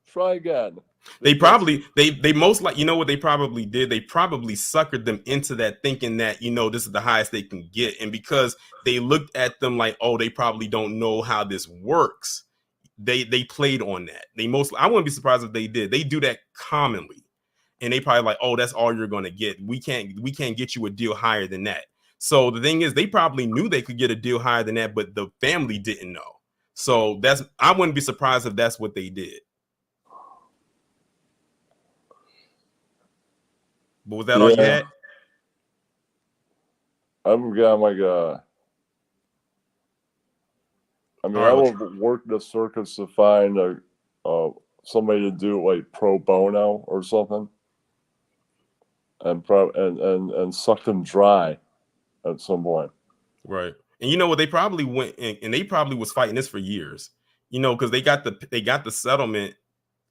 Try again. They probably they most like, you know what they probably did? They probably suckered them into that, thinking that, you know, this is the highest they can get. And because they looked at them like, oh, they probably don't know how this works. They played on that. I wouldn't be surprised if they did. They do that commonly. And they probably like, oh, that's all you're going to get. We can't get you a deal higher than that. So the thing is, they probably knew they could get a deal higher than that, but the family didn't know. So I wouldn't be surprised if that's what they did. But was that all you had? I'm got like I would work the circus to find somebody to do like pro bono or something, and suck them dry at some point. Right. And you know what? They probably went and they probably was fighting this for years. You know, because they got the settlement,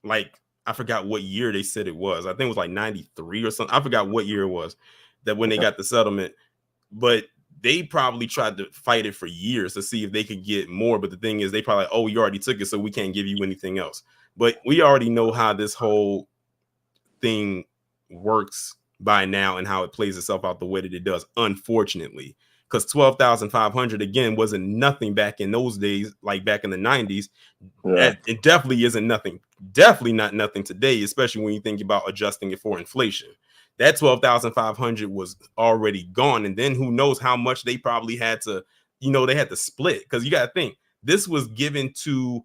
like, I forgot what year they said it was. I think it was like 93 or something. I forgot what year it was that when they got the settlement. But they probably tried to fight it for years to see if they could get more. But the thing is, they probably, oh, you already took it, so we can't give you anything else. But we already know how this whole thing works by now and how it plays itself out the way that it does, unfortunately. Because 12,500 again wasn't nothing back in those days, like back in the 90s. Yeah. It definitely isn't nothing. Definitely not nothing today, especially when you think about adjusting it for inflation. That 12,500 was already gone, and then who knows how much they probably had to, they had to split, because you got to think this was given to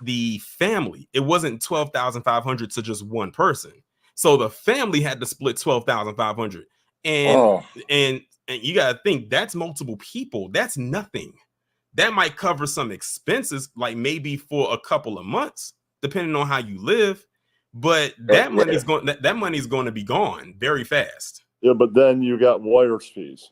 the family. It wasn't 12,500 to just one person, so the family had to split 12,500, and you got to think that's multiple people. That's nothing. That might cover some expenses, like maybe for a couple of months, depending on how you live. But that money's going to be gone very fast. Yeah, but then you got lawyers' fees.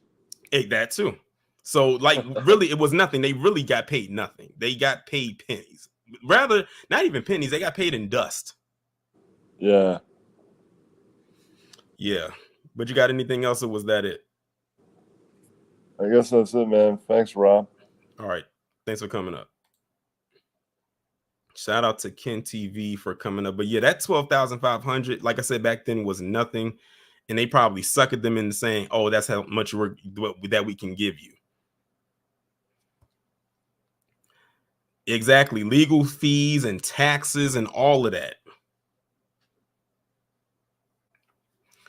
That too. So, like, really, it was nothing. They really got paid nothing. They got paid pennies. Rather, not even pennies. They got paid in dust. Yeah. Yeah. But you got anything else, or was that it? I guess that's it, man. Thanks, Rob. All right. Thanks for coming up. Shout out to Ken TV for coming up. But yeah, that 12,500, like I said, back then was nothing. And they probably suckered them into saying, oh, that's how much work that we can give you. Exactly. Legal fees and taxes and all of that.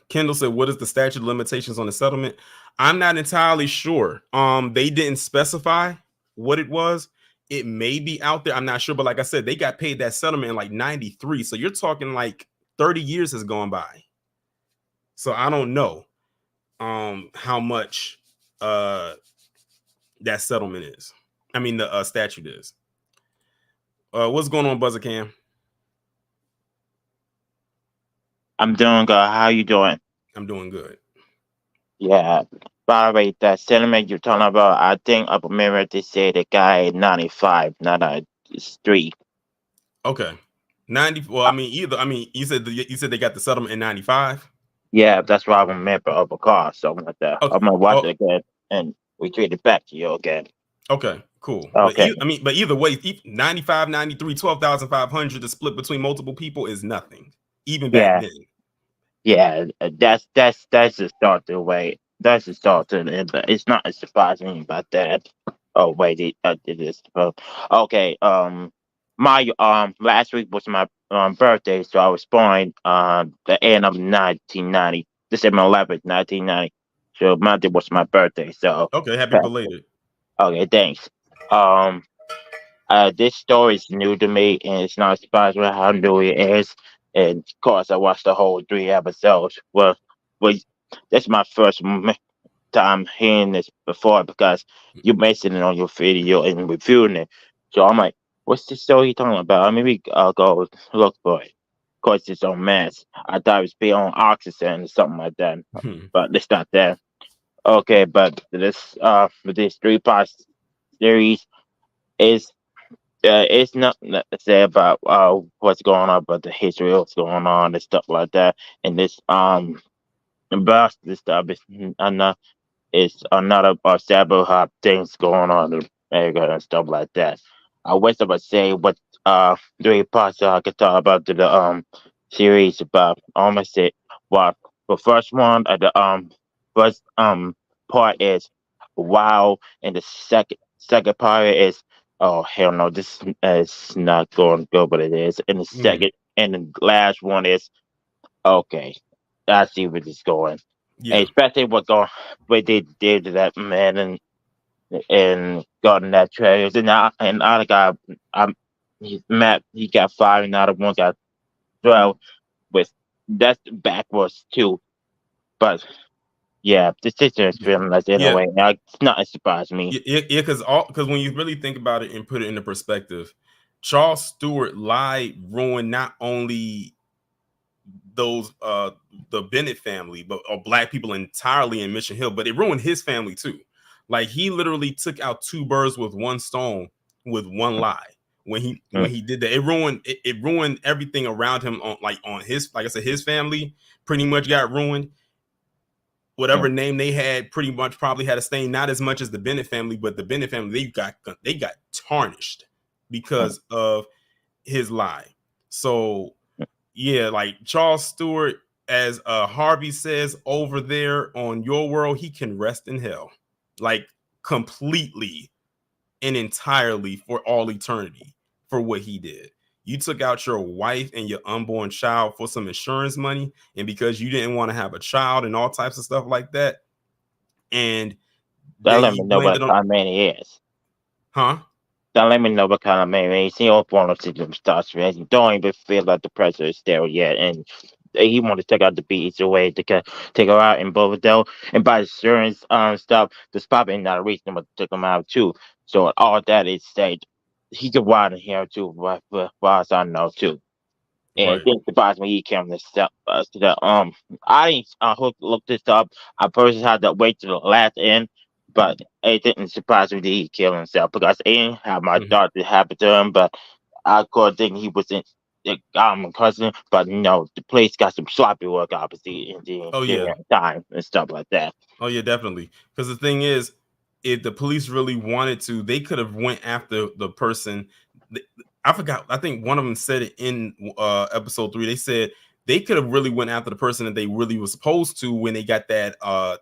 Kendall said, what is the statute of limitations on the settlement? I'm not entirely sure. They didn't specify what it was. It may be out there. I'm not sure. But like I said, they got paid that settlement in like 93. So you're talking like 30 years has gone by. So I don't know how much that settlement is. I mean, the statute is. What's going on, Buzzer Cam? I'm doing good. How you doing? I'm doing good. Yeah. By the way, that settlement you're talking about, I think up America they say the guy 95, not 3. Okay. 90. Well, I mean, you said they got the settlement in 95. Yeah, that's what I remember of a car, something like that. Okay. I'm gonna watch it again, and we treat it back to you again. Okay, cool. Okay. But either way, 95, 93, 12,500 to split between multiple people is nothing, even back then. Yeah, that's the start to the way. That's the start to the end, but it's not surprising about that. Oh wait, it is. Okay. My last week was my birthday, so I was born the end of 1990, December 11th, 1990. So Monday was my birthday. So okay, happy belated. Okay, thanks. This story is new to me, and it's not surprising how new it is. And of course, I watched the whole 3 episodes. Well, that's my first time hearing this before because you mentioned it on your video and reviewing it. So I'm like, what's this story you talking about? Maybe I'll go look for it. Of course, it's on mass. I thought it was be on oxygen or something like that, but it's not there. Okay, but this with this three-part series is it's not to say about what's going on, but the history of what's going on and stuff like that. And this about this stuff is not it's another several things going on in America and stuff like that. I wish I would say what three parts I could talk about the series about almost it. Well, the first one the first part is wow, and the second part is oh hell no, this is not going to go, but it is. And the Mm, second and the last one is okay. I see where this is going, yeah, especially what they did to that man and got in that trash. And other guy, Matt, he got fired, and the other one got 12 with that's backwards too. But yeah, the system is feeling like in a yeah, way. Now, it's not surprise me. yeah, because when you really think about it and put it into perspective, Charles Stewart lie ruined not only those the Bennett family, but or black people entirely in Mission Hill, but it ruined his family too. Like he literally took out two birds with one stone with one lie. When Mm, he did that, it ruined everything around him on his, like I said, his family pretty much got ruined. mm, Whatever name they had pretty much probably had a stain, not as much as the Bennett family, but the Bennett family they got tarnished mm. because of his lie. So yeah, like Charles Stewart, as Harvey says over there on Your World, he can rest in hell, like completely and entirely for all eternity for what he did. You took out your wife and your unborn child for some insurance money, and because you didn't want to have a child and all types of stuff like that, and Don't then let he me know blamed what it on, kind of man he is. huh? Don't let me know what kind of man he is. He don't want to see them stars, man. He don't even feel like the president is there yet, and he want to take out the beats away to take her out in Boverdale and by insurance stuff. There's probably not a reason to take him out too. So all that is said, he could ride in here too, as far as I know too. And it Right. didn't surprise me he came to the I didn't look this up. I personally had to wait to the last end, but it didn't surprise me that he killed himself because it didn't have my Mhm. thought to happen to him. But I could think he was in cousin, but no, the place got some sloppy work obviously in Oh the yeah. time and stuff like that. Oh yeah, definitely. Because the thing is, if the police really wanted to, they could have went after the person. I forgot. I think one of them said it in episode 3. They said they could have really went after the person that they really were supposed to when they got that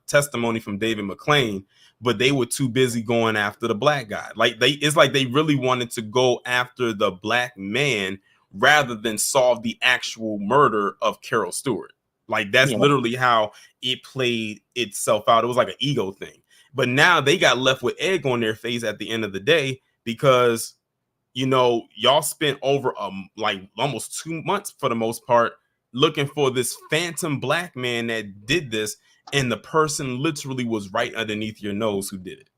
testimony from David McLean, but they were too busy going after the black guy. It's like they really wanted to go after the black man rather than solve the actual murder of Carol Stewart. Like that's Yeah, literally how it played itself out. It was like an ego thing. But now they got left with egg on their face at the end of the day because y'all spent over like almost 2 months for the most part looking for this phantom black man that did this, and the person literally was right underneath your nose who did it.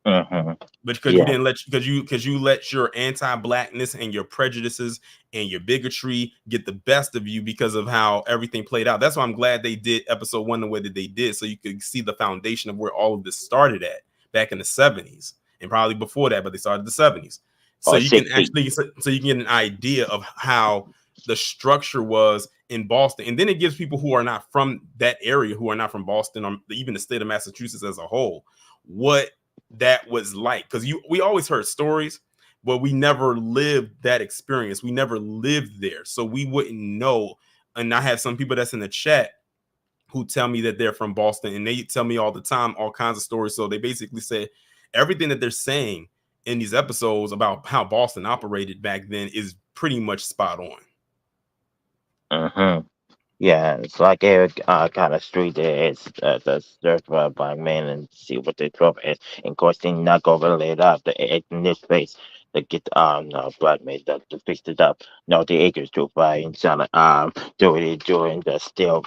hmm But because you yeah. didn't let because you let your anti-blackness and your prejudices and your bigotry get the best of you because of how everything played out. That's why I'm glad they did episode 1 the way that they did, so you could see the foundation of where all of this started at back in the 70s and probably before that, but they started the 70s. So Or you can 60. actually so you can get an idea of how the structure was in Boston. And then it gives people who are not from that area, who are not from Boston or even the state of Massachusetts as a whole, what that was like. Because we always heard stories, but we never lived that experience. We never lived there, so we wouldn't know. And I have some people that's in the chat who tell me that they're from Boston, and they tell me all the time all kinds of stories. So they basically say everything that they're saying in these episodes about how Boston operated back then is pretty much spot on. hmm Yeah, it's like every kind of street there is the search for a black man and see what their trouble is. And of course, they not go really it up in this space to get no black man to fix it up. No, the acres too far inside doing it during the still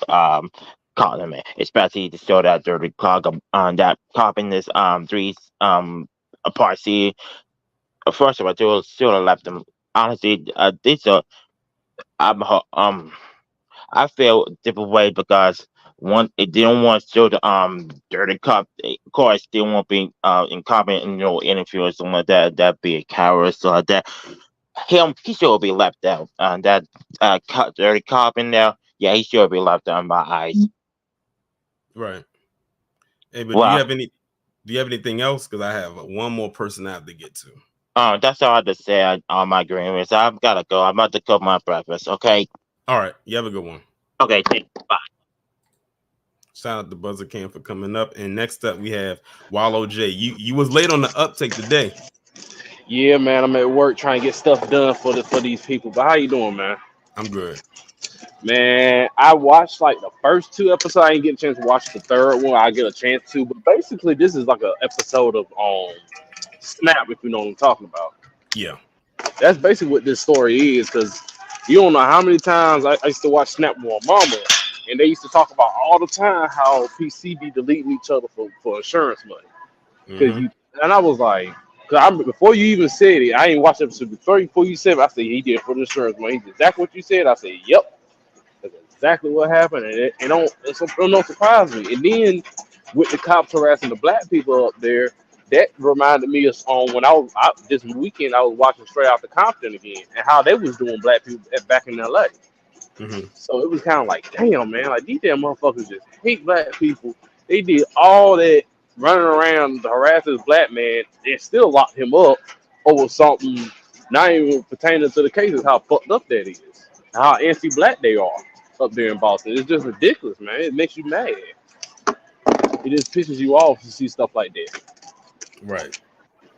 caught him, especially to show that dirty clock on that cop in this three a part C. First of all, they should have left him. Honestly, this I'm I feel a different way because one, it didn't want to show the dirty cop. Of course, they won't be incompetent, interview or something like that. That be a coward, so like that. He should be left out. That dirty cop in there, yeah, he should be left out in my eyes. Right. Hey, but Well, do you have anything else? Because I have one more person I have to get to. that's all I have to say on my agreements. I've got to go. I'm about to cook my breakfast. Okay. All right. You have a good one. Okay. Bye. Shout out to Buzzer Cam for coming up. And next up, we have Wallow J. You was late on the uptake today. Yeah, man, I'm at work trying to get stuff done for these people. But how you doing, man? I'm good. Man, I watched like the first 2 episodes. I didn't get a chance to watch the third one. I get a chance to, but basically, this is like an episode of Snap, if you know what I'm talking about. Yeah. That's basically what this story is, because you don't know how many times I used to watch Snap with my mama, and they used to talk about all the time how PC be deleting each other for insurance money. And I was like, before you even said it, I ain't watched episode before you said it. I said he did it for the insurance money. He did exactly what you said. I said, yep, that's exactly what happened, and it don't surprise me. And then with the cops harassing the black people up there, that reminded me of when this weekend I was watching Straight Outta Compton again, and how they was doing black people back in LA. So it was kind of like, damn, man, like these damn motherfuckers just hate black people. They did all that running around to harass this black man and still locked him up over something not even pertaining to the cases. How fucked up that is, and how anti-black they are up there in Boston. It's just ridiculous, man. It makes you mad. It just pisses you off to see stuff like that. Right.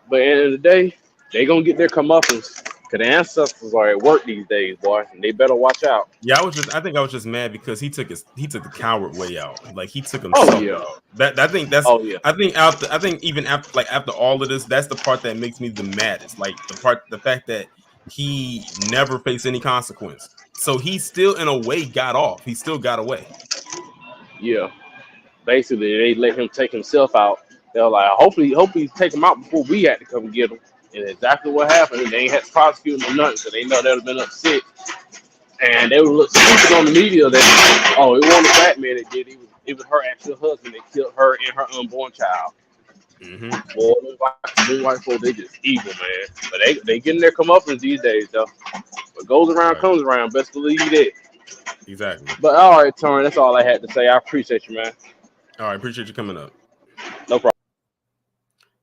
But at the end of the day, they gonna get their comeuppance. Cause the ancestors are at work these days, boy, and they better watch out. Yeah, I think I was just mad because he took the coward way out. Like he took himself out. I think even after all of this, that's the part that makes me the maddest. Like the fact that he never faced any consequence. So he still in a way got off. He still got away. Yeah. Basically, they let him take himself out. They're like, hopefully take him out before we had to come get him. And exactly what happened. They ain't had to prosecute him or nothing, so they know they'd have been upset. And they would look stupid on the media that, it wasn't a black man that did it. It was her actual husband that killed her and her unborn child. Boy, them white folks, they just evil, man. But they getting their comeuppance these days, though. What goes around comes around. Best believe that. Exactly. But all right, Tony, that's all I had to say. I appreciate you, man. All right, appreciate you coming up. No problem.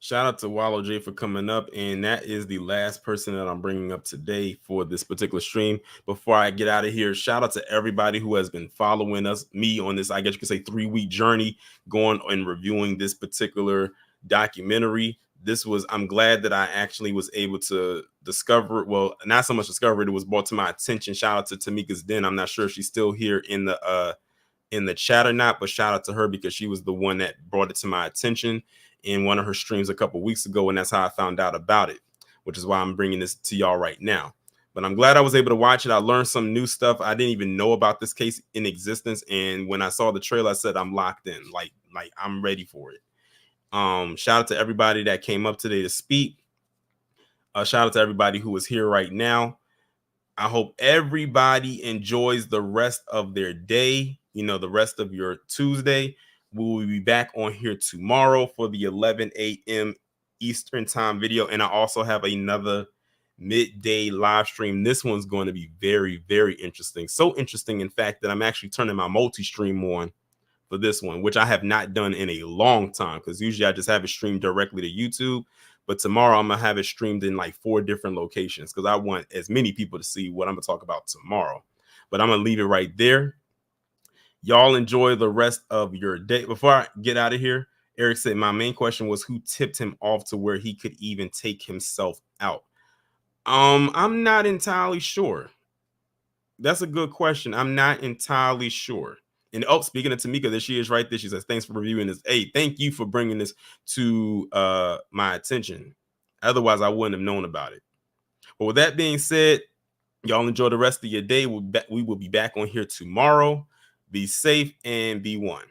Shout out to Wallow J for coming up, and that is the last person that I'm bringing up today for this particular stream. Before I get out of here, shout out to everybody who has been following me on this, I guess you could say 3-week journey going and reviewing this particular documentary. I'm glad that I actually was able to discover it. Well, not so much discover it, it was brought to my attention. Shout out to Tamika's Den. I'm not sure if she's still here in the chat or not, but shout out to her because she was the one that brought it to my attention in one of her streams a couple weeks ago, and that's how I found out about it, which is why I'm bringing this to y'all right now. But I'm glad I was able to watch it. I learned some new stuff. I didn't even know about this case in existence, and when I saw the trailer, I said I'm locked in. Like I'm ready for it. Shout out to everybody that came up today to speak. Shout out to everybody who is here right now. I hope everybody enjoys the rest of their day, the rest of your Tuesday. We will be back on here tomorrow for the 11 a.m. Eastern time video. And I also have another midday live stream. This one's going to be very, very interesting. So interesting, in fact, that I'm actually turning my multi-stream on for this one, which I have not done in a long time, because usually I just have it streamed directly to YouTube. But tomorrow I'm going to have it streamed in like 4 different locations because I want as many people to see what I'm going to talk about tomorrow. But I'm going to leave it right there. Y'all enjoy the rest of your day. Before I get out of here, Eric said my main question was who tipped him off to where he could even take himself out. I'm not entirely sure. That's a good question. I'm not entirely sure. And speaking of Tamika, there she is right there. She says, thanks for reviewing this. Hey, thank you for bringing this to my attention. Otherwise, I wouldn't have known about it. But with that being said, y'all enjoy the rest of your day. We will be back on here tomorrow. Be safe and be one.